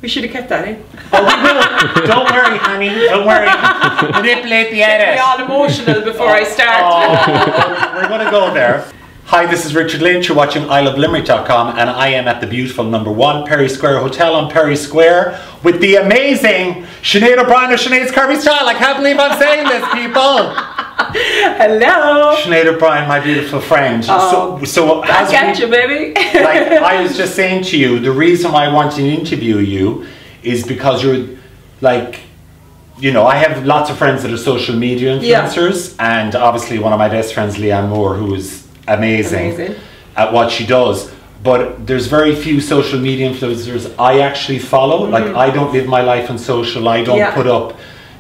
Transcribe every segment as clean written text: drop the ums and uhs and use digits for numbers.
We should have kept that in. Oh, we will. Don't worry, honey. Don't worry. Manipulate the edit. Get me all emotional before I start. Oh, we're going to go there. Hi, this is Richard Lynch. You're watching ilovelimerick.com, and I am at the beautiful #1 Perry Square Hotel on Perry Square with the amazing Sinead O'Brien of Sinead's Curvy Style. I can't believe I'm saying this, people. Hello. Sinead O'Brien, my beautiful friend. Oh, so I get you, baby. Like I was just saying to you, the reason why I want to interview you is because you're like, you know, I have lots of friends that are social media influencers, and obviously one of my best friends, Leanne Moore, who is amazing at what she does. But there's very few social media influencers I actually follow. Like, I don't live my life on social. I don't put up.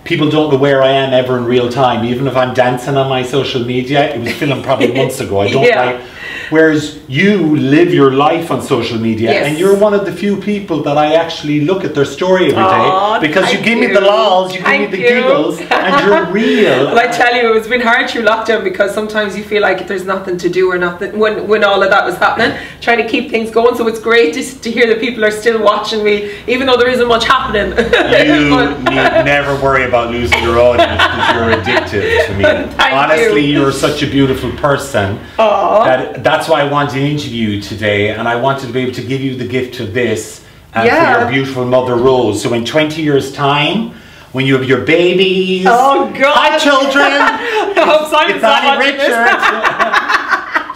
People don't know where I am ever in real time. Even if I'm dancing on my social media, it was filmed probably months ago. I don't like. Whereas you live your life on social media, and you're one of the few people that I actually look at their story every day, because you give me the lols, you give me the giggles, and you're real. Well, I tell you, it's been hard through lockdown, because sometimes you feel like there's nothing to do or nothing when all of that was happening, trying to keep things going. So it's great to hear that people are still watching me, even though there isn't much happening. You need never worry about losing your audience, because you're addictive to me. Honestly, you're such a beautiful person. That's why I wanted to interview you today, and I wanted to be able to give you the gift of this for your beautiful mother Rose. So in 20 years time, when you have your babies, oh God, hi children, it's Annie Richard.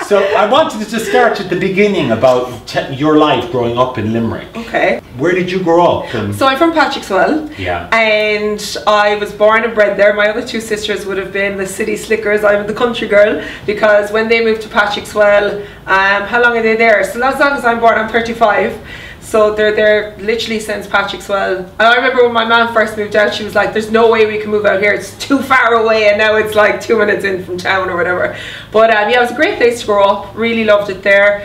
So I wanted to start at the beginning about your life growing up in Limerick. Okay. Where did you grow up? So I'm from Patrickswell. Yeah. And I was born and bred there. My other two sisters would have been the city slickers. I'm the country girl, because when they moved to Patrickswell, how long are they there? So as long as I'm born, I'm 35. So they're there literally since Patrickswell. And I remember when my mom first moved out, she was like, there's no way we can move out here, it's too far away. And now it's like 2 minutes in from town or whatever. But yeah, it was a great place to grow up. Really loved it there.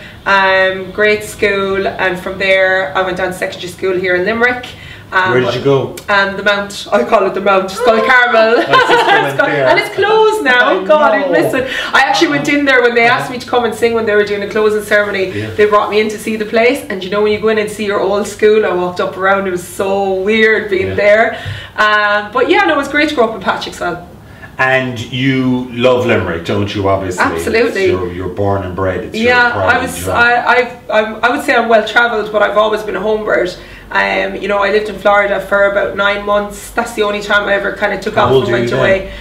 Great school. And from there I went down to secondary school here in Limerick. Where did you go? The Mount. I call it the Mount. It's called Carmel. And it's closed now. Oh God, I miss it. I actually went in there when they asked me to come and sing when they were doing a closing ceremony. They brought me in to see the place, and you know when you go in and see your old school, I walked up around. It was so weird being there. But yeah, no, it was great to grow up in Patrickswell. And you love Limerick, don't you? Obviously, absolutely. You're born and bred. It's I would say I'm well travelled, but I've always been a homebird. You know, I lived in Florida for about 9 months. That's the only time I ever kind of took off and went away.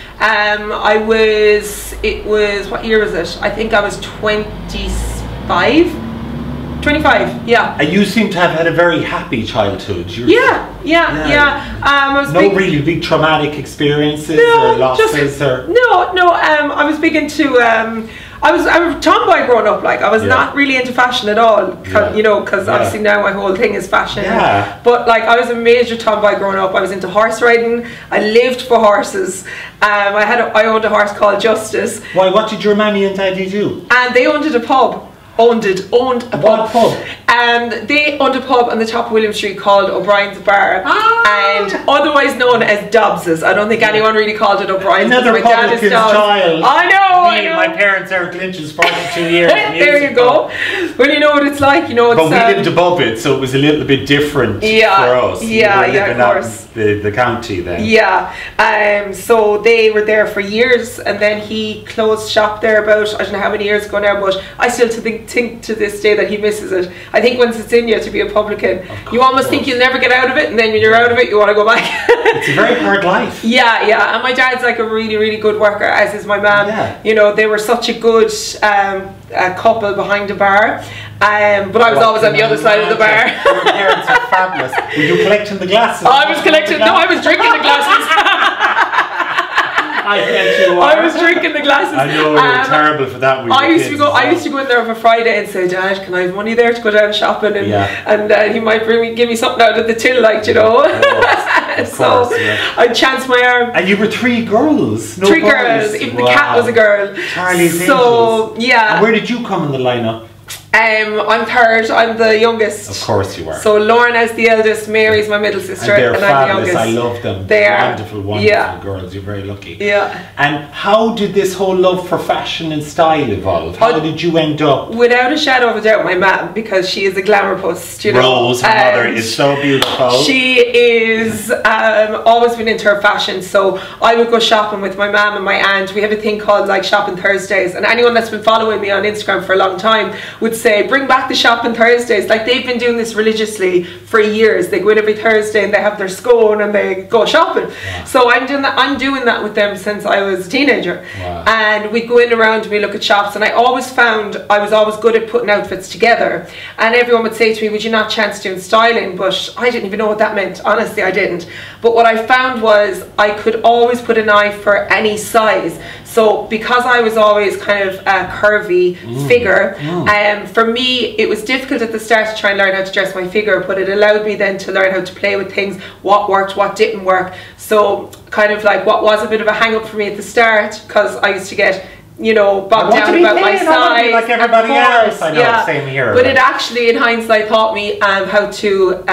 It was, what year was it? I think I was 25. 25, yeah. And you seem to have had a very happy childhood. I was no really big traumatic experiences or losses? I was big into, I was a tomboy growing up. Like, I was not really into fashion at all, you know, because obviously now my whole thing is fashion. But like, I was a major tomboy growing up. I was into horse riding. I lived for horses. I owned a horse called Justice. Why? What did your mammy and daddy do? And they owned a pub. Owned a pub. What pub? And they owned a pub on the top of William Street called O'Brien's Bar, and otherwise known as Dobbs's. I don't think anyone really called it O'Brien's. Another publican's child. I know. My parents, Eric Lynch's 42 years. There you go. Well, you know what it's like. You know, it's, but we lived above it, so it was a little bit different for us. Of course. The county then. So they were there for years, and then he closed shop there about, I don't know how many years ago now, but I still think to this day that he misses it. I think once it's in you to be a publican, you almost think you'll never get out of it, and then when you're out of it, you want to go back. It's a very hard life. And my dad's like a really, really good worker, as is my mum. You know, they were such a good couple behind the bar. But I was always on the other side of the bar. Your parents are fabulous. Were you collecting the glasses? I was collecting, no, I was drinking the glasses. I was drinking the glasses. I know, you're terrible for that. I used to go in there on a Friday and say, Dad, can I have money there to go down shopping? And he might give me something out of the till, like, you know. Of course, I'd chance my arm. And you were 3 girls. No 3 girls. Even the cat was a girl. Charlie's Angels. Yeah. And where did you come in the lineup? I'm third. I'm the youngest. Of course you are. So Lorna is the eldest, Mary's my middle sister, and they're I'm the fabulous. youngest. I love them. They are wonderful, wonderful girls. You're very lucky. Yeah. And how did this whole love for fashion and style evolve? How did you end up? Without a shadow of a doubt, my mum, because she is a glamour post. You know, Rose, her mother, is so beautiful. She is always been into her fashion. So I would go shopping with my mum and my aunt. We have a thing called like Shopping Thursdays, and anyone that's been following me on Instagram for a long time would say, bring back the Shopping Thursdays. Like, they've been doing this religiously for years. They go in every Thursday and they have their scone and they go shopping. Wow. So I'm doing that with them since I was a teenager. Wow. And we go in around and we look at shops, and I always found I was always good at putting outfits together, and everyone would say to me, would you not chance doing styling? But I didn't even know what that meant. Honestly, I didn't. But what I found was I could always put an eye for any size. So because I was always kind of a curvy figure, for me it was difficult at the start to try and learn how to dress my figure, but it allowed me then to learn how to play with things, what worked, what didn't work. So kind of like what was a bit of a hang up for me at the start, because I used to get, you know, bogged down about my size. Like everybody else. I know, same here. But it actually, in hindsight, taught me how to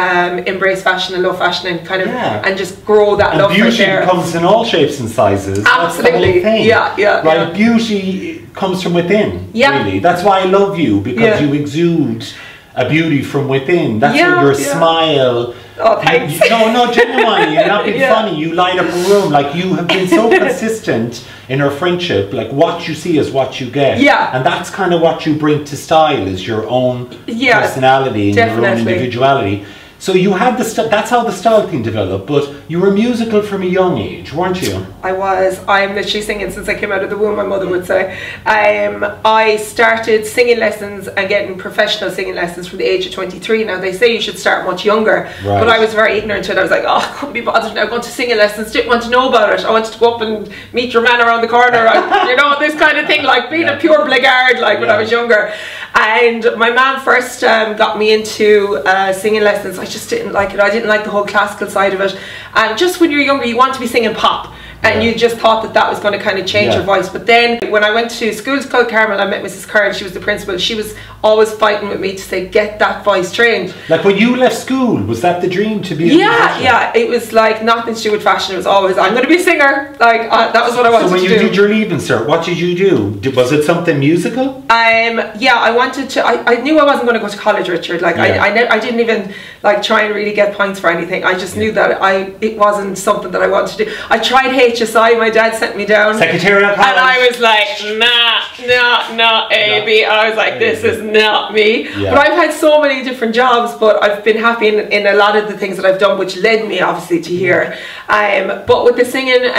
embrace fashion and love fashion, and kind of and just grow that love for it. And beauty comes in all shapes and sizes. Absolutely. That's the whole thing. Yeah. Like, beauty comes from within. Yeah. Really. That's why I love you, because you exude a beauty from within. That's what your smile. Oh, thanks. No, genuinely, you're not being funny. You light up a room. Like, you have been so consistent in our friendship. Like, what you see is what you get. Yeah. And that's kind of what you bring to style, is your own personality and your own individuality. So you had that's how the style thing developed, but you were musical from a young age, weren't you? I was. I'm literally singing since I came out of the womb, my mother would say. I started singing lessons and getting professional singing lessons from the age of 23. Now, they say you should start much younger, but I was very ignorant to it. I was like, oh, I couldn't be bothered now going to singing lessons, didn't want to know about it. I wanted to go up and meet your man around the corner, you know, this kind of thing, like being a pure blackguard, like when I was younger. And my mum first got me into singing lessons. I just didn't like it. I didn't like the whole classical side of it. And just when you're younger, you want to be singing pop. And you just thought that that was going to kind of change your voice. But then when I went to Schools Called Carmel, I met Mrs. Curran. She was the principal. She was always fighting with me to say, get that voice trained. Like, when you left school, was that the dream, to be a musician? Yeah. It was like nothing to do with fashion. It was always, I'm going to be a singer. Like, that was what I wanted to do. So when you did your leaving cert, what did you do? Was it something musical? Yeah, I wanted to. I knew I wasn't going to go to college, Richard. Like, I didn't even like try and really get points for anything. I just knew that it wasn't something that I wanted to do. I tried HSI. My dad sent me down. Secretarial college. And I was like, nah, AB. I was like, this is not me. But I've had so many different jobs, but I've been happy in a lot of the things that I've done, which led me obviously to here. But with the singing,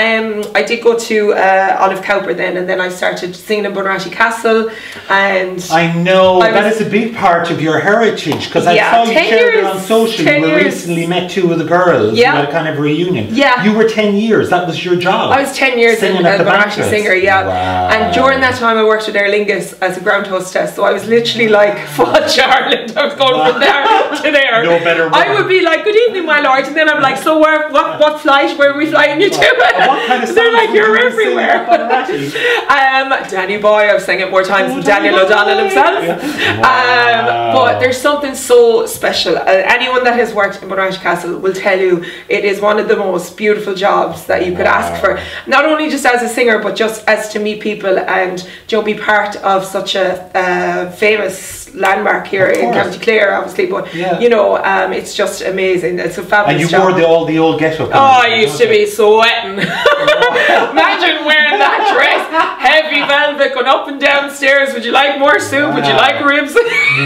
I did go to Olive Cowper then, and then I started singing in Bunratty Castle. And I know that is a big part of your heritage, because I saw you shared it on social. You recently met two of the girls. You had a kind of reunion. Yeah. You were 10 years. That was your job. I was 10 years in a Bunratty singer, Wow. And during that time I worked with Aer Lingus as a ground hostess, so I was literally like Fudge Ireland. I was going from there to there. No better woman. I would be like, good evening my lord, and then I'm like, so what flight, where are we flying you to? What kind of songs they're like, you're everywhere. Danny Boy, I've sang it more times than Daniel O'Donnell himself. But there's something so special. Anyone that has worked in Bunratty Castle will tell you it is one of the most beautiful jobs that you could ask for. Not only just as a singer, but just as to meet people and be part of such a famous landmark here in County Clare, obviously. But you know, it's just amazing. It's a fabulous job. And you wore all the old get-up. Oh, I used to be sweating. Imagine wearing that dress, heavy velvet, going up and down stairs. Would you like more soup? Would you like ribs?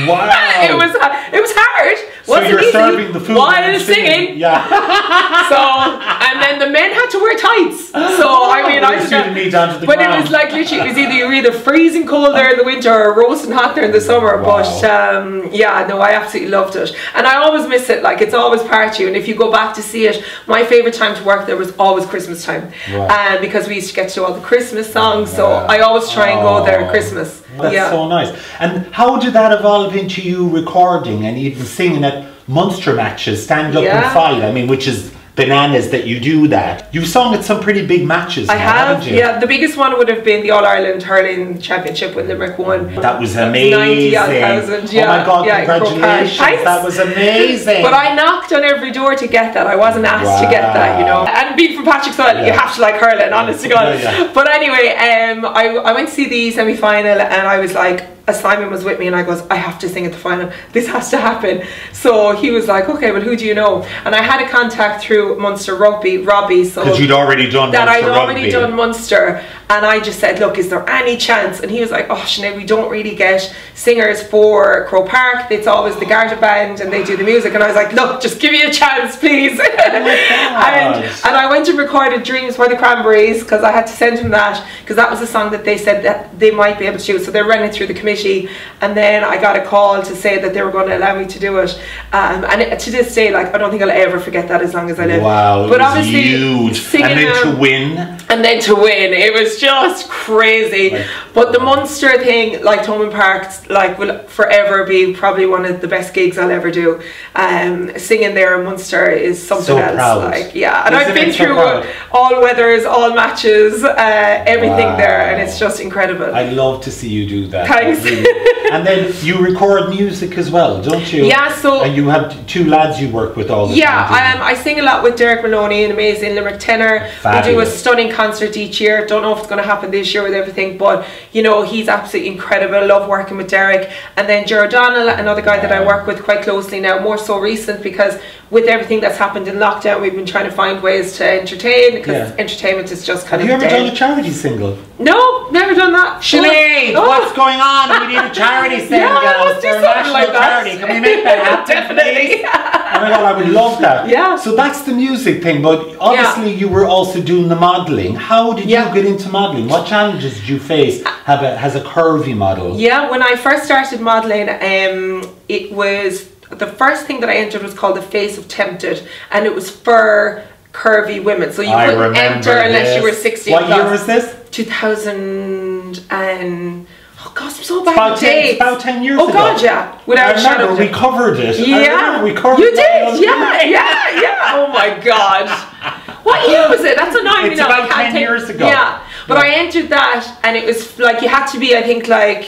Wow. It was hard. So you're serving the food while singing. Yeah. So, and then the men had to wear tights. So I mean, I was down to the but ground. It was like literally, it was either freezing cold there in the winter or roasting hot there in the summer. Wow. But yeah, no, I absolutely loved it, and I always miss it. Like, it's always part of you. And if you go back to see it, my favourite time to work there was always Christmas time, because we used to get to do all the Christmas songs. So I always try and go there at Christmas. That's so nice. And how did that evolve into you recording and even singing at Munster matches, stand up and fight? I mean, which is bananas that you do that. You've sung at some pretty big matches. I have, haven't you? yeah. The biggest one would have been the All-Ireland Hurling Championship when Limerick won. That was amazing. 90,000, yeah. Oh my God, yeah, congratulations. That was amazing. But I knocked on every door to get that. I wasn't asked to get that, you know. And being from Patrickswell, you have to like hurling, honest to God. But anyway, I went to see the semi-final and I was like, Simon was with me and I goes, I have to sing at the final. This has to happen. So he was like, okay, well, who do you know? And I had a contact through Munster Rugby, Robbie. So because you'd already done that Munster I'd already Rugby. done Munster. And I just said, look, is there any chance? And he was like, oh, Sinead, we don't really get singers for Croke Park. It's always the Garda Band and they do the music. And I was like, look, just give me a chance, please. and I went and recorded Dreams by the Cranberries because I had to send him that because that was a song that they said that they might be able to do. So they're running through the committee. And then I got a call to say that they were going to allow me to do it. To this day, like, I don't think I'll ever forget that as long as I live. Wow, but it was obviously, huge. And then to win. And then to win, it was just crazy. Like, but the Munster thing, like Thomond Park, like will forever be probably one of the best gigs I'll ever do. Singing there in Munster is something so else. Proud. Like, yeah, and Isn't I've been through all weathers, all matches, everything there, and it's just incredible. I love to see you do that. Thanks. Really. And then you record music as well, don't you? Yeah, so and you have two lads you work with all the time. Yeah, I sing a lot with Derek Maloney, an amazing Limerick tenor. Fabulous. We do a stunning concert each year. Don't know if it's going to happen this year with everything, but you know, he's absolutely incredible. Love working with Derek. And then Ger O'Donnell, another guy that I work with quite closely now, more so recent because with everything that's happened in lockdown, we've been trying to find ways to entertain because entertainment is just kind of dead. Have you ever done a charity single? No, never done that. Sinead, what's going on? We need a charity single. Yeah, let's do something like that. Charity. Can we make that happen? Definitely. Oh my God, I would love that. Yeah. So that's the music thing, but obviously you were also doing the modelling. How did you get into modelling? What challenges did you face as a curvy model? Yeah, when I first started modelling, it was the first thing that I entered was called the Face of Tempted, and it was for curvy women. So you couldn't enter unless you were 16. What year was this? 2000 and... Oh God, I'm so bad at dates. It's about 10 years ago. Oh God, yeah. Without I remember we covered it. Yeah. We covered you did? Yeah. Oh my God. What year was it? That's annoying. It's about 10 years ago. Yeah. But I entered that and it was like you had to be, I think, like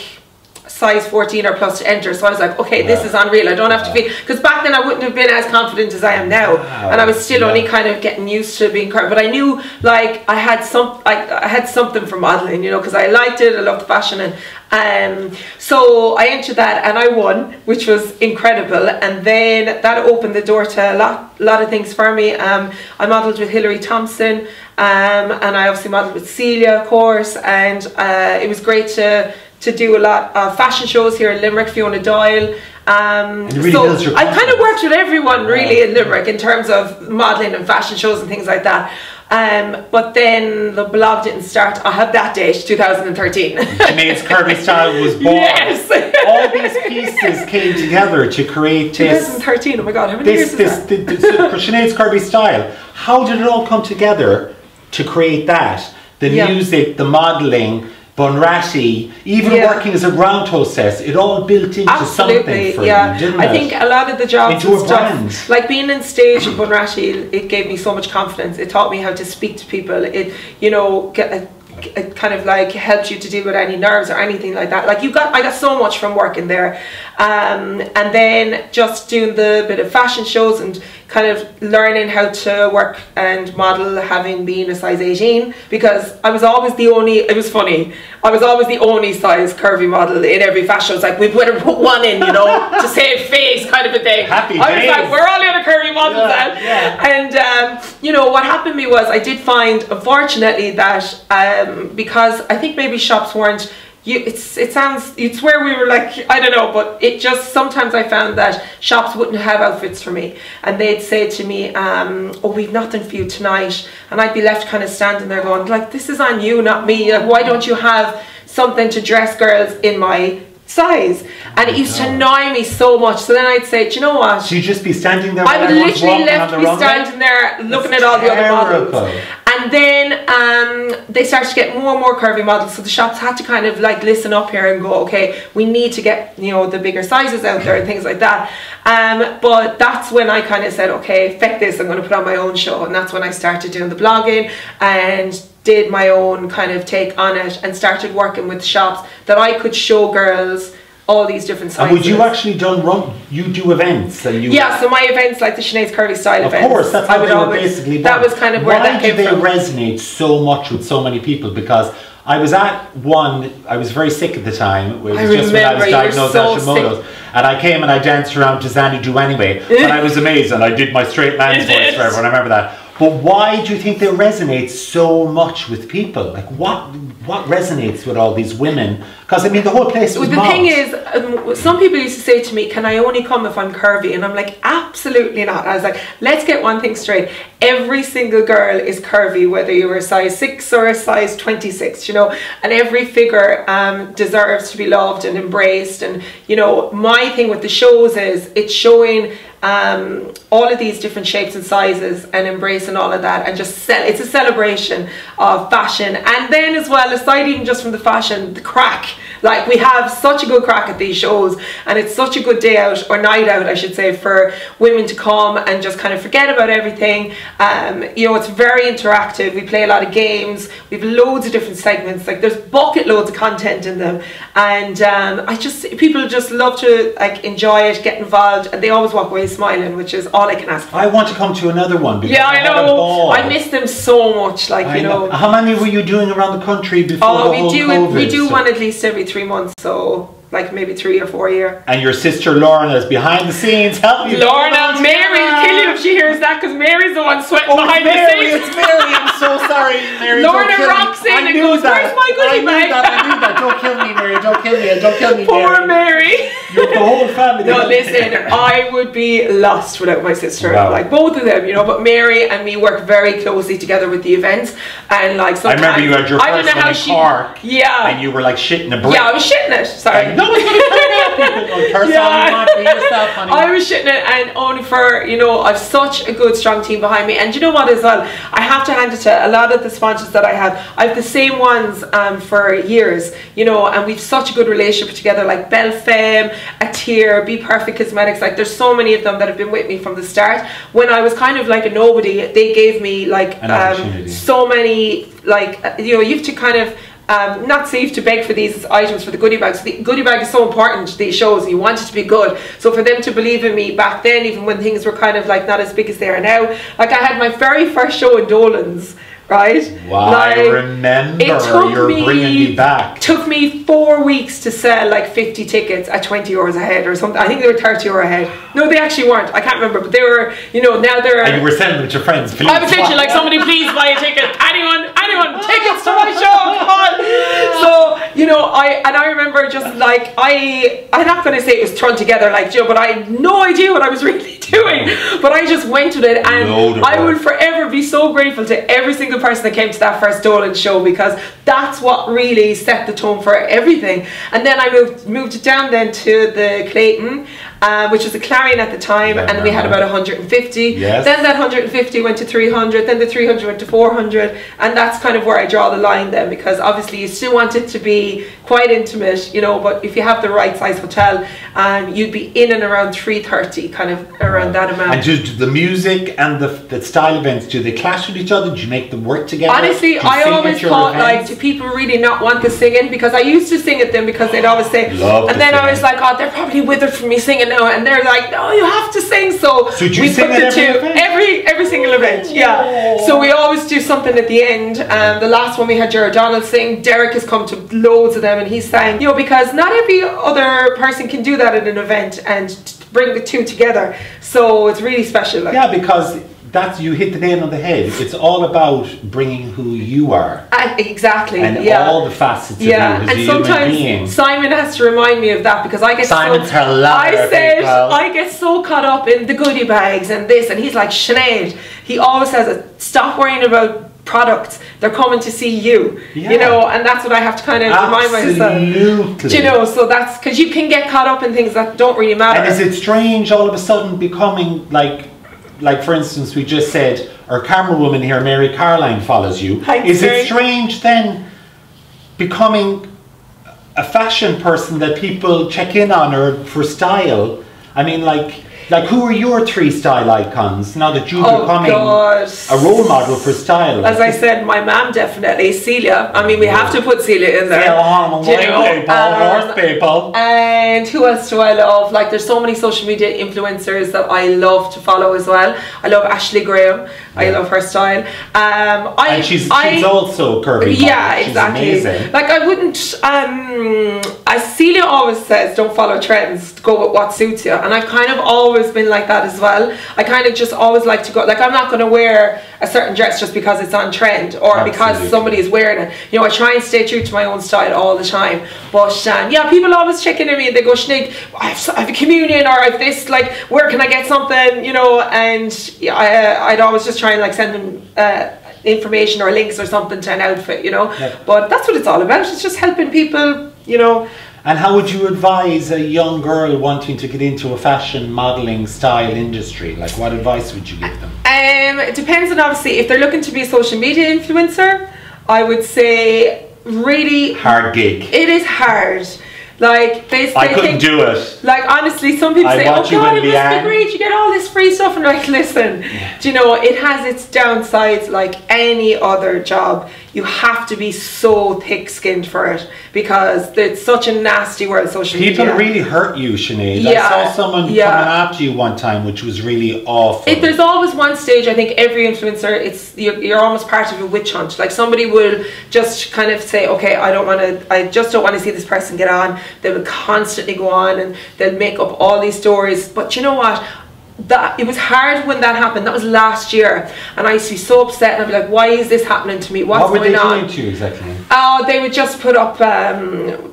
size 14 or plus to enter. So I was like, okay, this is unreal. I don't have to be, because back then I wouldn't have been as confident as I am now, and I was still only kind of getting used to being curvy. But I knew like I had something for modelling, you know, because I liked it. I loved the fashion, and so I entered that and I won, which was incredible. And then that opened the door to a lot of things for me. I modelled with Hilary Thompson, and I obviously modelled with Celia, of course, and it was great to do a lot of fashion shows here in Limerick, Fiona Doyle. Really so I kind of worked with everyone really in Limerick in terms of modelling and fashion shows and things like that. But then the blog didn't start. I had that date, 2013. Sinead's Curvy Style was born. Yes. All these pieces came together to create 2013. Oh my God, how many years is that? Sinead's Curvy Style. How did it all come together to create that? The music, the modelling, Bunratty, even working as a ground hostess, it all built into something for you, didn't it? I think a lot of the jobs into and a stuff, brand. like being in stage at Bunratty, it gave me so much confidence. It taught me how to speak to people. It, you know, it kind of like helped you to deal with any nerves or anything like that. Like I got so much from working there, and then just doing the bit of fashion shows and kind of learning how to work and model, having been a size 18, because I was always the only, it was funny, I was always the only size curvy model in every fashion. It's like, we better put one in, you know, to save face kind of a thing. Happy I was days. like, we're all the other curvy models now. And you know, what happened to me was I did find, unfortunately, that because I think maybe shops weren't, it's where we were like, I don't know, but it just, sometimes I found that shops wouldn't have outfits for me, and they'd say to me, oh, we've nothing for you tonight, and I'd be left kind of standing there going like, this is on you, not me. Like, why don't you have something to dress girls in my size? And it used to annoy me so much. So then I'd say, do you know what? So you'd just be standing there. I would literally left me standing there looking at all the other models. And then they started to get more and more curvy models, so the shops had to kind of like listen up here and go, okay, we need to get, you know, the bigger sizes out there and things like that. But that's when I kind of said, okay, feck this, I'm going to put on my own show. And that's when I started doing the blogging and did my own kind of take on it, and started working with shops that I could show girls all these different sizes. And would you actually you do events? And you yeah, so my events, like the Sinead's Curvy Style events. Of course, that's how they were basically born. That was kind of where that came from. Why do they resonate so much with so many people? Because I was at one, I was very sick at the time. It was just when I was diagnosed with Hashimoto's. And I came and I danced around to Zanny Do Anyway. And I was amazed, and I did my straight man's voice for everyone, I remember that. But why do you think they resonate so much with people? Like what resonates with all these women? Because I mean the whole place was the thing is, some people used to say to me, can I only come if I'm curvy? And I'm like, absolutely not. I was like, let's get one thing straight. Every single girl is curvy, whether you're a size 6 or a size 26, you know, and every figure deserves to be loved and embraced. And you know, my thing with the shows is it's showing all of these different shapes and sizes and embracing all of that, and just it's a celebration of fashion. And then as well, aside even just from the fashion, the crack. Like, we have such a good crack at these shows, and it's such a good day out, or night out I should say, for women to come and just kind of forget about everything. You know, it's very interactive. We play a lot of games, we have loads of different segments, like there's bucket loads of content in them, and people just love to like enjoy it, get involved, and they always walk away smiling, which is all I can ask for. I want to come to another one, because yeah, I know, I miss them so much. Like, you know, how many were you doing around the country before the whole COVID? We do one at least every 3 months, so like maybe 3 or 4 a year. And your sister Lorna is behind the scenes helping you. Lorna, Mary will kill you if she hears that, because Mary's the one sweating behind the scenes. It's Mary, I'm so sorry, Mary. Lorna rocks in and goes, where's my goodie bag? I knew that. Don't kill me, Mary. Don't kill me. Don't kill me, Poor Mary. You're the whole family. No, listen, I would be lost without my sister. Wow. Like, both of them, you know, but Mary and me work very closely together with the events. And like, sometimes I remember you had your first one in Cork. Yeah. And you were like shitting a brick. Yeah, I was shitting it. Sorry. No one's going to turn out people. Curse all you want, be yourself, honey. I was shitting it, and only for, you know, I've such a good strong team behind me. And you know what as well, I have to hand it to a lot of the sponsors that I have the same ones for years, you know, and we've such a good relationship together, like Belle Femme, Atir, Be Perfect Cosmetics. Like, there's so many of them that have been with me from the start. When I was kind of like a nobody, they gave me like so many, like, you know, you have to kind of not safe to beg for these items for the goodie bags. The goodie bag is so important to these shows, and you want it to be good. So for them to believe in me back then, even when things were kind of like not as big as they are now, like I had my very first show in Dolan's, right? Wow, like, I remember. You're bringing me back. Took me 4 weeks to sell like 50 tickets at 20 euros a head or something. I think they were 30 euro a head. No, they actually weren't. I can't remember, but they were, you know, now they're... And you were selling them to your friends, please. I was literally like, somebody please buy a ticket. Anyone, tickets to my show, come on. So, you know, I remember just like, I'm not going to say it was thrown together like Joe, but I had no idea what I was really doing. But I just went with it, and I will forever be so grateful to every single person that came to that first Dolan show, because that's what really set the tone for everything. And then I moved it down then to the Clayton, which was a Clarion at the time, and we had about 150. Yes. Then that 150 went to 300, then the 300 went to 400, and that's kind of where I draw the line then, because obviously you still want it to be quite intimate, you know, but if you have the right size hotel, you'd be in and around 330, kind of around that amount. And do the music and the style events, do they clash with each other? Do you make them work together? Honestly, I always thought, like, do people really not want the singing? Because I used to sing at them, because they'd always say, and then I was like, oh, they're probably withered from me singing now, and they're like, no, you have to sing. So do you sing at every single event, yeah. So we always do something at the end. The last one we had Jared Donald sing. Derek has come to loads of them, and he sang, you know, because not every other person can do that at an event and bring the two together. So it's really special. Like. Yeah, because that's, you hit the nail on the head. It's all about bringing who you are. Exactly. And all the facets of you as a human being. Simon has to remind me of that, because I get I get so caught up in the goodie bags and this, and he's like, Sinead, he always says, stop worrying about products, they're coming to see you, you know, and that's what I have to kind of remind myself. Do you know, so that's because you can get caught up in things that don't really matter. And is it strange all of a sudden becoming like for instance, we just said, our camera woman here, Mary Caroline, follows you. Thanks, Is Mary. it strange then becoming a fashion person that people check in on or for style? I mean, like who are your 3 style icons now that you're becoming a role model for style? As I said, my mum definitely, Celia. I mean, we have to put Celia in there. Horse people. And who else do I love? Like, there's so many social media influencers that I love to follow as well. I love Ashley Graham. I love her style. And she's also curvy. Yeah, she's exactly. Amazing. Like, I wouldn't. As Celia always says, don't follow trends. Go with what suits you. And I've kind of always been like that as well. I kind of just always like to go. Like, I'm not going to wear a certain dress just because it's on trend or because somebody is wearing it. You know, I try and stay true to my own style all the time. But yeah, people always check in on me and they go, Sinead, I have a communion or I have this, like, where can I get something, you know? And yeah, I'd always just try and like send them information or links or something to an outfit, you know. But that's what it's all about. It's just helping people, you know. And how would you advise a young girl wanting to get into a fashion modelling style industry? Like, what advice would you give them? It depends on, obviously, if they're looking to be a social media influencer, I would say really hard gig. It is hard. Like, I couldn't do it. Like, honestly, some people say, oh God, it must be great, you get all this free stuff. And like, listen, do you know, it has its downsides like any other job. You have to be so thick-skinned for it because it's such a nasty world, social media. People really hurt you, Sinead. I saw someone coming after you one time, which was really awful. There's always one stage, I think every influencer, you're almost part of a witch hunt. Like, somebody will just kind of say, okay, I just don't want to see this person get on. They will constantly go on and they'll make up all these stories. But you know what? It was hard when that happened. That was last year, and I used to be so upset. And I'd be like, "Why is this happening to me? What's going on?" What were they doing to you exactly? They would just put up,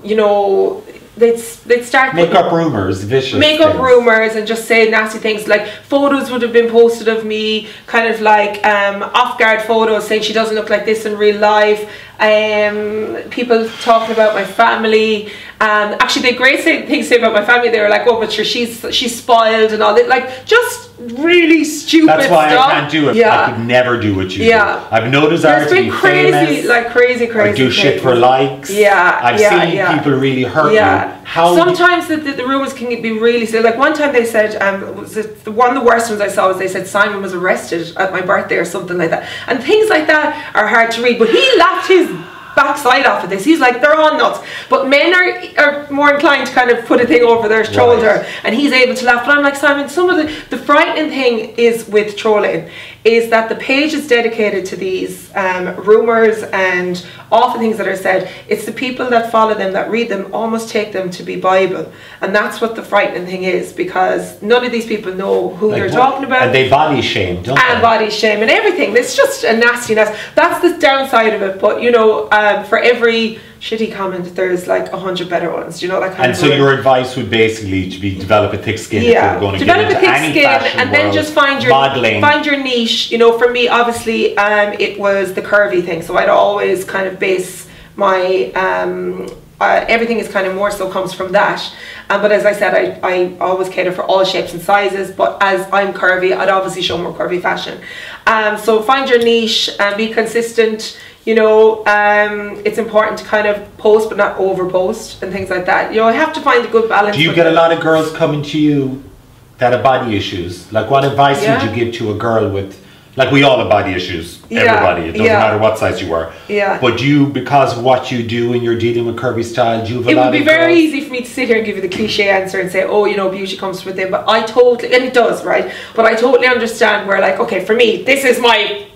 you know, they'd start make up rumors, vicious make up rumors, and just say nasty things. Like, photos would have been posted of me, kind of like off-guard photos, saying she doesn't look like this in real life. People talking about my family. Actually, they had great things to say about my family. They were like, "Oh, but sure, she's spoiled and all that." Like, just really stupid stuff. That's why I can't do it. I could never do what you do. I've noticed there's been crazy, like crazy or do shit for likes. I've seen people really hurt you. How sometimes the rumors can be really silly. Like, one time they said, one of the worst ones I saw was they said Simon was arrested at my birthday or something like that. And things like that are hard to read. But he laughed his backside off of this. He's like, they're all nuts. But men are more inclined to kind of put a thing over their shoulder, and he's able to laugh. But I'm like, Simon, some of the frightening thing is with trolling is that the page is dedicated to these rumors and awful things that are said. It's the people that follow them, that read them, almost take them to be Bible. And that's what the frightening thing is, because none of these people know who they're talking about. And they body shame, don't they? And body shame and everything. It's just a nastiness. That's the downside of it. But, you know, for every shitty comment, there's like 100 better ones, you know, that kind of. And so your advice would basically be develop a thick skin if you're going to develop get into any fashion and then just find your niche. You know, for me, obviously, it was the curvy thing. So I'd always kind of base my everything is kind of more so comes from that. But as I said, I always cater for all shapes and sizes. But as I'm curvy, I'd obviously show more curvy fashion. So find your niche and be consistent. You know, it's important to kind of post but not over post and things like that. You know, I have to find a good balance. Do you get a lot of girls coming to you that have body issues? Like, what advice would you give to a girl with, like, we all have body issues, everybody, it doesn't matter what size you are. But you, because of what you do and you're dealing with curvy style, do you have a lot of girls? It would be very easy for me to sit here and give you the cliche answer and say, oh, you know, beauty comes within, but I totally, and it does, right? But I totally understand where, like, okay, for me, this is my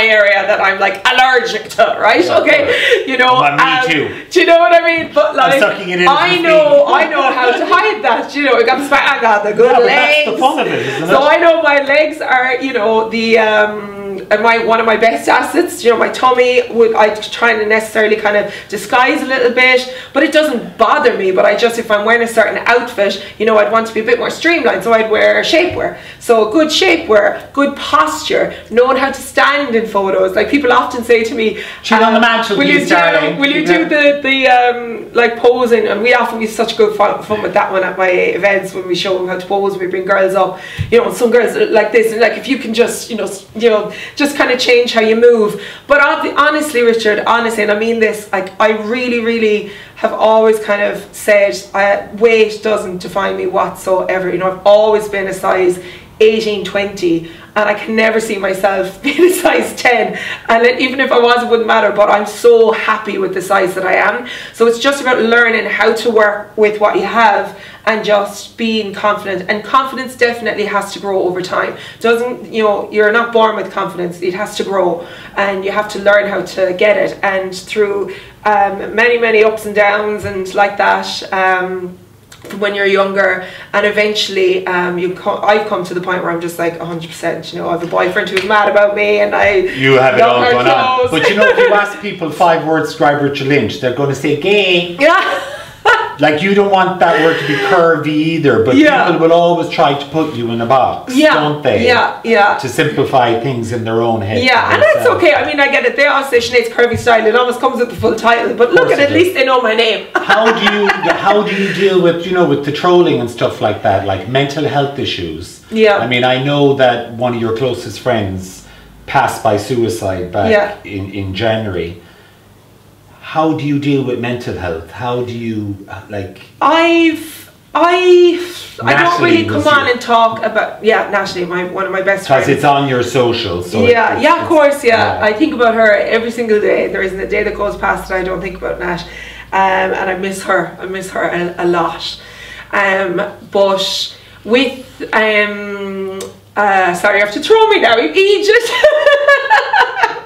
area that I'm like allergic to, right? Okay, you know, me too. Do you know what I mean? But like, I know how to hide that. You know, I got the good legs. That's the fun of it, isn't it? So I know my legs are, you know, one of my best assets. You know, my tummy I try to necessarily kind of disguise a little bit, but it doesn't bother me. But if I'm wearing a certain outfit, you know, I'd want to be a bit more streamlined, so I'd wear shapewear. So good shapewear, good posture, knowing how to stand in photos. Like, people often say to me, "Chin on the mantelpiece, darling. Will you do the like posing?" And we often have such good fun with that one at my events when we show them how to pose. We bring girls up, you know, some girls like this, and like, if you can just, you know, just kind of change how you move. But honestly, Richard, honestly, and I mean this, like, I really have always kind of said, weight doesn't define me whatsoever. You know, I've always been a size 18, 20, and I can never see myself being a size 10, and then even if I was, it wouldn't matter. But I'm so happy with the size that I am. So it's just about learning how to work with what you have and just being confident. And confidence definitely has to grow over time. Doesn't, you know, you're not born with confidence. It has to grow, and you have to learn how to get it. And through many ups and downs and like that, when you're younger, and eventually I've come to the point where I'm just like 100%, you know, I have a boyfriend who's mad about me, and you have it all going on. But you know, if you ask people 5 words describe Richard Lynch, they're going to say gay. Yeah. Like, you don't want that word to be curvy either, but people will always try to put you in a box, don't they? Yeah. To simplify things in their own head. Yeah, and that's okay. I mean, I get it. They all say Sinead's Curvy Style. It almost comes with the full title. But look, at least they know my name. How do you deal with, you know, with the trolling and stuff like that, like mental health issues? Yeah. I mean, I know that one of your closest friends passed by suicide back in January. How do you deal with mental health? How do you, like... I don't really come on and talk about... Yeah, Natalie, one of my best friends. Because it's on your socials. So of course. I think about her every single day. There isn't a day that goes past that I don't think about Nat. And I miss her. I miss her a lot. But with... sorry, you have to throw me now. You just...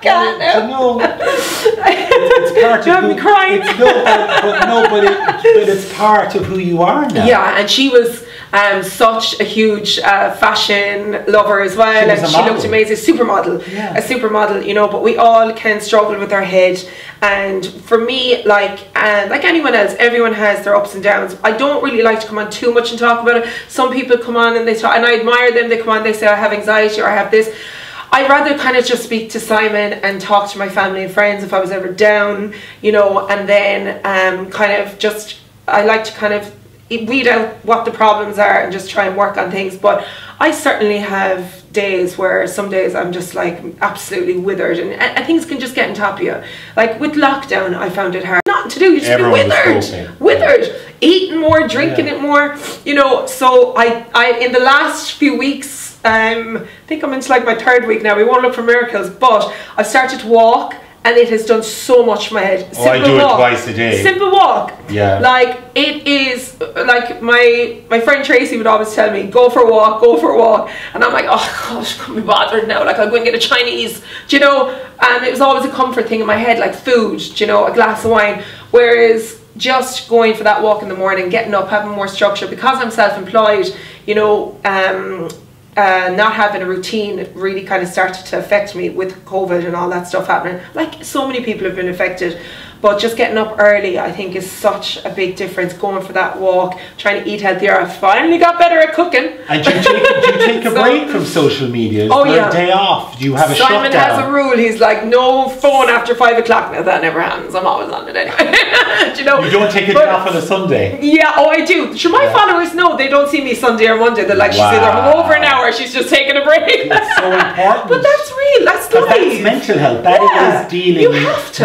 God, no. It's part of me crying. But it's part of who you are now. Yeah, and she was such a huge fashion lover as well, and she looked amazing. A supermodel, you know. But we all can struggle with our head, and for me, like anyone else, everyone has their ups and downs. I don't really like to come on too much and talk about it. Some people come on and they talk, and I admire them. They come on, they say I have anxiety or I have this. I'd rather kind of just speak to Simon and talk to my family and friends if I was ever down, you know, and then I like to kind of weed out what the problems are and just try and work on things. But I certainly have days where some days I'm just like absolutely withered, and things can just get on top of you. Like with lockdown, I found it hard. Nothing to do, you just be withered. Eating more, drinking it more, you know. So I in the last few weeks, I think I'm into like my 3rd week now. We won't look for miracles, but I've started to walk, and it has done so much for my head. I do it twice a day. Simple walk. Yeah. Like, it is, like, my friend Tracy would always tell me, go for a walk. And I'm like, oh gosh, can't be bothered now. Like, I'll go and get a Chinese, do you know? And it was always a comfort thing in my head, like food, do you know, a glass of wine. Whereas just going for that walk in the morning, getting up, having more structure, because I'm self-employed, you know, not having a routine really kind of started to affect me with COVID and all that stuff happening. Like, so many people have been affected, but just getting up early, I think, is such a big difference. Going for that walk, trying to eat healthier. I finally got better at cooking. And do you take a break from social media? Oh, a day off? Do you have a shutdown? Simon has a rule. He's like, no phone after 5 o'clock. Now that never happens. I'm always on it anyway. Do you know? You don't take a day off on a Sunday? Yeah, I do. Sure, my followers know. They don't see me Sunday or Monday. They're like, she's either home over an hour, she's just taking a break. It's so important. But that's real. That's life. That's mental health. That is dealing,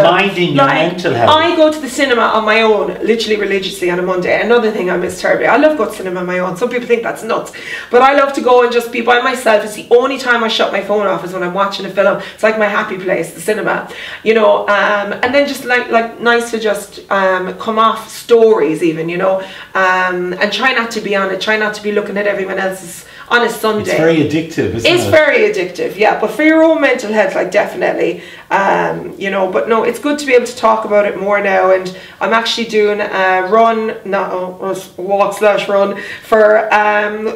minding your mental health. I go to the cinema on my own, literally religiously, on a Monday. Another thing I miss terribly. I love going to cinema on my own. Some people think that's nuts, but I love to go and just be by myself. It's the only time I shut my phone off is when I'm watching a film. It's like my happy place, the cinema, you know. And then just like nice to just come off stories even, you know, and try not to be on it. Try not to be looking at everyone else's on a Sunday. It's very addictive, isn't it? It's very addictive, yeah. But for your own mental health, like, definitely, you know. But no, it's good to be able to talk about it more now. And I'm actually doing a walk/run for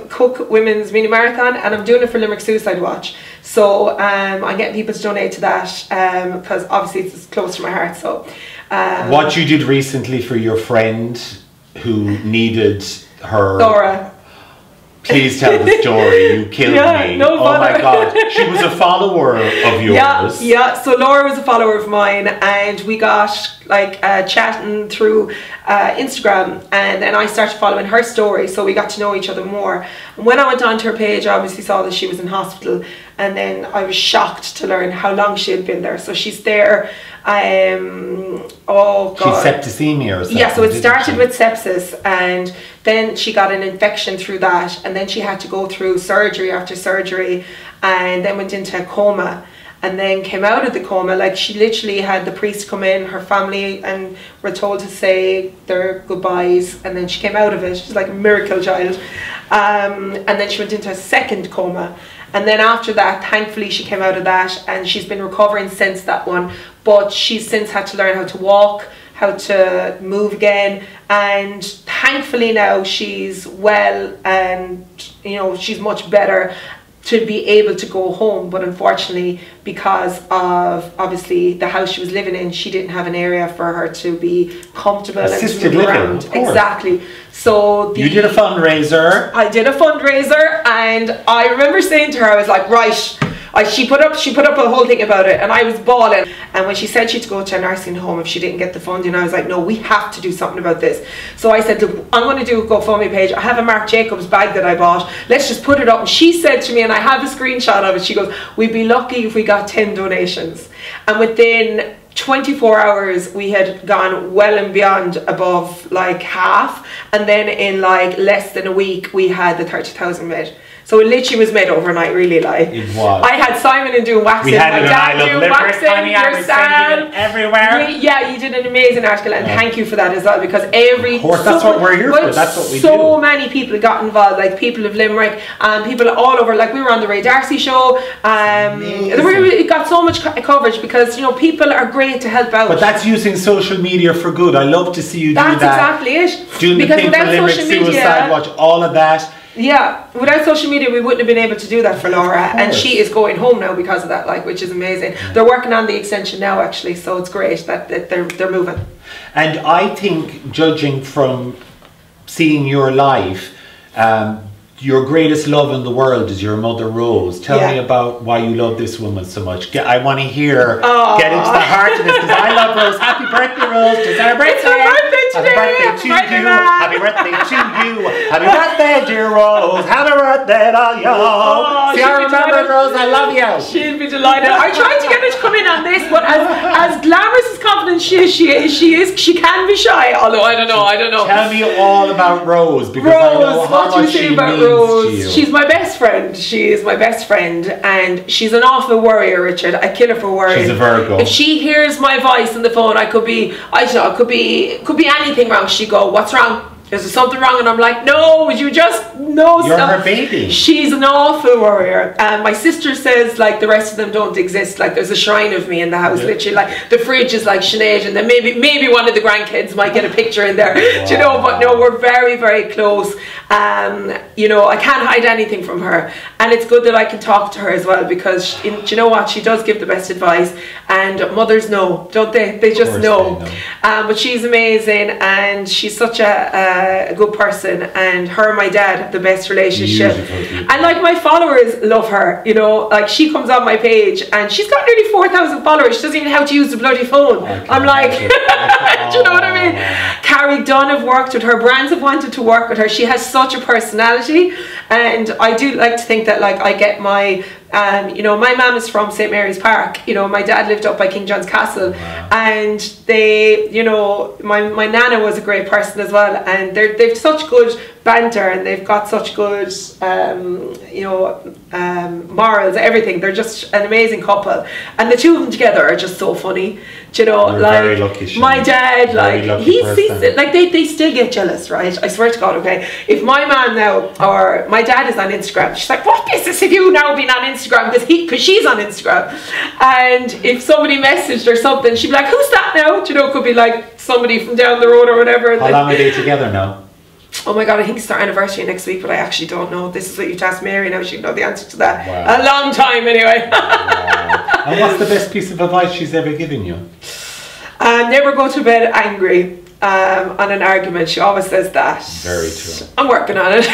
Cook Women's Mini Marathon, and I'm doing it for Limerick Suicide Watch. So I'm getting people to donate to that because obviously it's close to my heart. So what you did recently for your friend who needed her... Laura. Please tell the story. You killed me. No oh my God. She was a follower of yours. Yeah. So Laura was a follower of mine, and we got like chatting through Instagram, and then I started following her story, so we got to know each other more. And when I went onto her page, I obviously saw that she was in hospital, and then I was shocked to learn how long she had been there. So she's there, oh God. She's septicemia or something. Yeah, so it started with sepsis, and then she got an infection through that, and then she had to go through surgery after surgery, and then went into a coma, and then came out of the coma. Like, she literally had the priest come in, her family, and were told to say their goodbyes, and then she came out of it. She's like a miracle child. And then she went into a second coma. And then after that, thankfully, she came out of that, and she's been recovering since that one. But she's since had to learn how to walk, how to move again, and thankfully now she's well, and you know, she's much better to be able to go home. But unfortunately, because of obviously the house she was living in, she didn't have an area for her to be comfortable Assisted and to move living, around. of course. Exactly. So you did a fundraiser. I did a fundraiser, and I remember saying to her, I was like, right. She put up a whole thing about it, and I was bawling. And when she said she had to go to a nursing home if she didn't get the funding, I was like, no, we have to do something about this. So I said, look, I'm going to do a GoFundMe page. I have a Marc Jacobs bag that I bought. Let's just put it up. And she said to me, and I have a screenshot of it, she goes, we'd be lucky if we got 10 donations. And within 24 hours we had gone well and beyond above like half, and then in like less than a week we had the 30,000 made. So it literally was made overnight, really. Like, it was. I had Simon and doing waxing. We had my it dad on I doing Love waxing. Honey, I was sending it everywhere. Yeah, you did an amazing article, and thank you for that as well, because every... Of course, that's what we're here for. That's what we do. So many people got involved, like people of Limerick, people all over. Like, we were on the Ray Darcy show. It got so much coverage because, you know, people are great to help out. But that's using social media for good. I love to see you do that. That's exactly it. Doing the thing for Limerick Suicide Watch, all of that. Yeah, without social media we wouldn't have been able to do that for Laura, and she is going home now because of that, like, which is amazing. They're working on the extension now actually, so it's great that they're moving. And I think, judging from seeing your life, your greatest love in the world is your mother Rose. Tell me about why you love this woman so much. I want to hear, get into the heart of this, because I love Rose. Happy birthday, Rose. It's her birthday. It's her birthday today. Happy birthday to you. Happy birthday to you. Happy birthday, dear Rose. Happy birthday to you. See, I remember, Rose, I love you. She'd be delighted. I tried to get her to come in on this, but as glamorous as confident she is, she can be shy. Although I don't know. Tell me all about Rose, because Rose, I know how much she means. She's my best friend. She is my best friend, and she's an awful worrier, Richard. I kill her for worrying. She's a Virgo. If she hears my voice on the phone, I could be, I don't know, it could be anything wrong. She'd go, "What's wrong? Is there something wrong?" And I'm like, "No, would you just know?" You're her baby. She's an awful warrior. My sister says, like, the rest of them don't exist. Like, there's a shrine of me in the house, literally. Like, the fridge is like Sinead, and then maybe one of the grandkids might get a picture in there. Wow. Do you know? But no, we're very, very close. You know, I can't hide anything from her, and it's good that I can talk to her as well, because do you know what? She does give the best advice, and mothers know, don't they? They just know. But she's amazing, and she's such a good person, and her and my dad have the best relationship. Beautiful. And like, my followers love her, you know, like, she comes on my page and she's got nearly 4,000 followers. She doesn't even know how to use the bloody phone. I'm like, do you know what I mean? Carrie Dunn have worked with her, brands have wanted to work with her. She has such a personality, and I do like to think that, like, I get my you know, my mum is from St. Mary's Park. You know, my dad lived up by King John's Castle. Wow. And they, you know, my nana was a great person as well, and they've such good banter, and they've got such good you know, morals, everything. They're just an amazing couple, and the two of them together are just so funny. Do you know, you're like, very lucky, my dad, like, he sees it, like, they still get jealous, right? I swear to God. Okay, if my mom now, or my dad is on Instagram, she's like, what business have you now been on Instagram? Because she's on Instagram, and if somebody messaged or something, she'd be like, who's that now? Do you know, it could be like somebody from down the road or whatever. How long are they together now? Oh my God, I think it's their anniversary next week, but I actually don't know. This is what you'd ask Mary now, she'd know the answer to that. Wow. A long time anyway. Wow. And what's the best piece of advice she's ever given you? Never go to bed angry on an argument. She always says that. Very true. I'm working on it.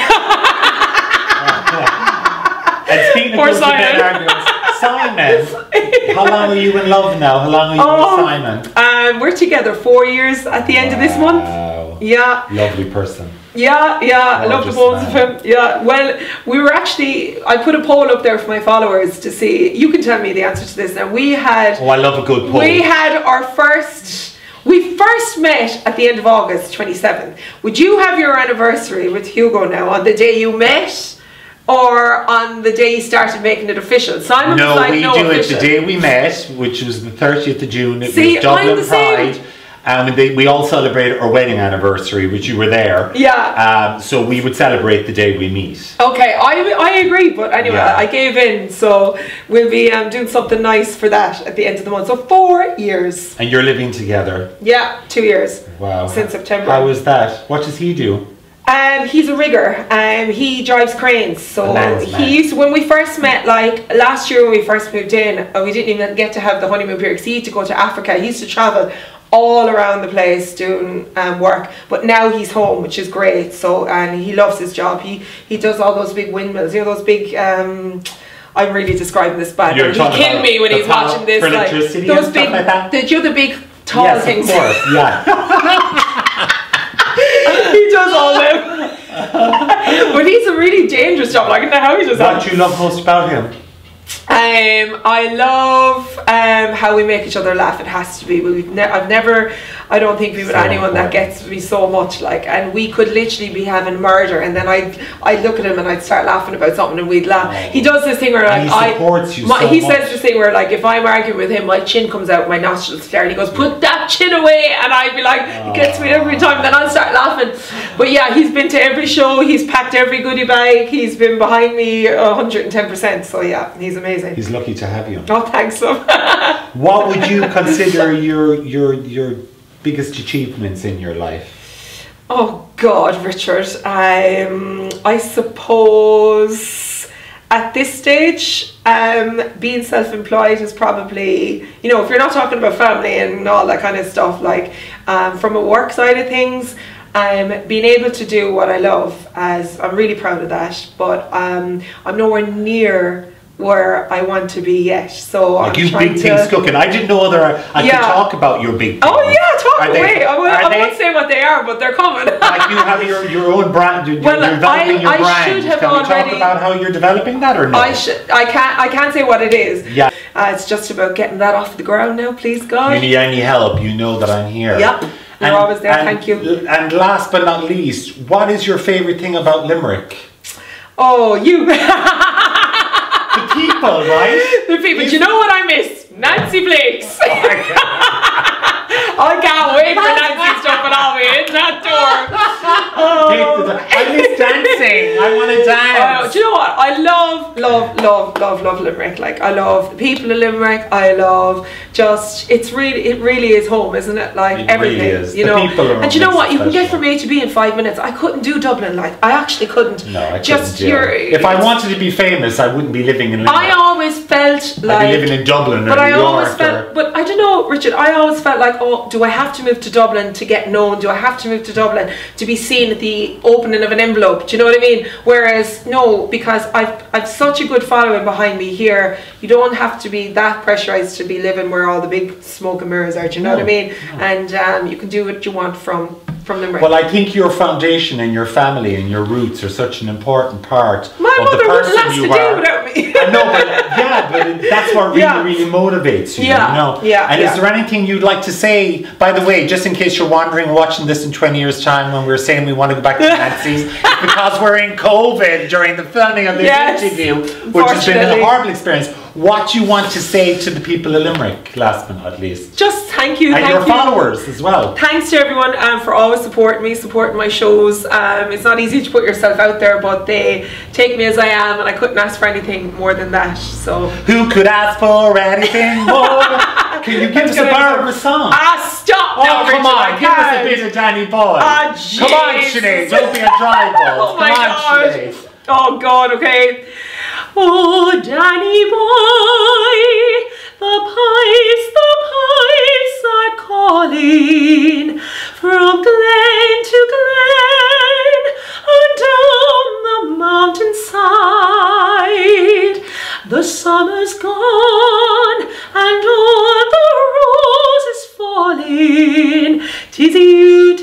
And speaking of going to bed arguments, Simon, how long are you in love now? How long are you with Simon? We're together 4 years at the end of this month. Yeah. Lovely person. Yeah, I love the bones of him. Yeah, well, we were actually, I put a poll up there for my followers to see, you can tell me the answer to this now. We had... Oh, I love a good poll. We had we first met at the end of August 27th. Would you have your anniversary with Hugo now on the day you met? Or on the day you started making it official? Simon was like, no, we do it the day we met, which was the 30th of June. It was Dublin Pride. And we all celebrated our wedding anniversary, which you were there. Yeah. So we would celebrate the day we meet. Okay, I agree, but anyway, yeah. I gave in. So we'll be doing something nice for that at the end of the month. So 4 years. And you're living together? Yeah, 2 years. Wow. Since September. How is that? What does he do? He's a rigger. He drives cranes. So he used to, when we first met, like last year when we first moved in, we didn't even get to have the honeymoon period because he used to go to Africa. He used to travel all around the place doing work, but now he's home, which is great. So, and he loves his job. He does all those big windmills, you know, those big I'm really describing this bad. He killed me when he's watching this, like those big, like the big tall things. Of course, yeah. He does all them. But he's a really dangerous job. Like, I don't know how he does that. What do you love most about him? I love how we make each other laugh. It has to be. I don't think we've had anyone that gets me so much. Like, and we could literally be having murder, and then I'd look at him and I'd start laughing about something, and we'd laugh. Oh. He does this thing where like he says this thing where like if I'm arguing with him, my chin comes out, my nostrils flare, and he goes, "Put that chin away," and I'd be like, "It gets me every time." Then I'll start laughing. But yeah, he's been to every show. He's packed every goodie bag. He's been behind me 110%. So yeah, he's amazing. He's lucky to have you. Oh, thanks. What would you consider your biggest achievements in your life? Oh God, Richard. I suppose at this stage, being self-employed is probably, you know, if you're not talking about family and all that kind of stuff, like from a work side of things, being able to do what I love, as I'm really proud of that, but I'm nowhere near where I want to be yet. So like I'm trying big things cooking. I didn't know whether I could talk about your big things. Oh yeah, talk away. I won't say what they are, but they're coming. Like you have your own brand. You're developing your brand. Should have Can we talk about how you're developing that or not? I can't say what it is. Yeah. It's just about getting that off the ground now, please God. You need any help, you know that I'm here. Yep. You're always there, thank you. And last but not least, what is your favourite thing about Limerick? Oh, you. The people, right? The people. Do you know what I miss? Nancy Blake's. I can't wait for Nancy stopping on me in that door. I miss dancing. I want to dance. Do you know what? I love Limerick. Like, I love the people of Limerick. I love just, it really is home, isn't it? Like, it everything. Really is. You know? And you know what? You can get from A to B in 5 minutes. I couldn't do Dublin. Like, I actually couldn't. No, I couldn't. If I wanted to be famous, I wouldn't be living in Limerick. I always felt like, I'd be living in Dublin or New York. But I don't know, Richard, I always felt like, oh, do I have to move to Dublin to get known? Do I have to move to Dublin to be seen at the opening of an envelope? Do you know what I mean? Whereas, no, because I've such a good following behind me here, you don't have to be that pressurized to be living where all the big smoke and mirrors are, do you know what I mean? No. And you can do what you want from Limerick. Well, I think your foundation and your family and your roots are such an important part My of mother the person wouldn't last you a day without me. I know, but that's what really motivates you, you know? And is there anything you'd like to say, by the way, just in case you're wondering, watching this in 20 years' time when we're saying we want to go back to Nancy's, because we're in COVID during the filming of this interview, which has been a horrible experience. What you want to say to the people of Limerick, last but not least? Just thank you. And your followers as well. Thanks to everyone for always supporting me, supporting my shows. It's not easy to put yourself out there, but they take me as I am, and I couldn't ask for anything more than that. So who could ask for anything more? Can you give us a bar of a song? Stop! Oh, come on, give us a bit of Danny Boy. Come on, Sinead, don't be a dry ball. Oh my God. Sinead. Oh God, okay. Oh, Danny boy, the pipes are calling from glen to glen and down the mountainside. The summer's gone and all the roses falling. 'Tis you,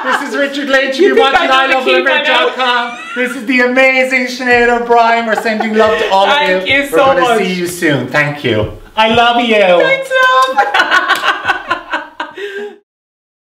This is Richard Lynch. You You're think watching I know the keep, ilovelimerick.com. This is the amazing Sinead O'Brien. We're sending love to all of you. Thank you so We're much. going to see you soon. Thank you. I love you. Thanks, love.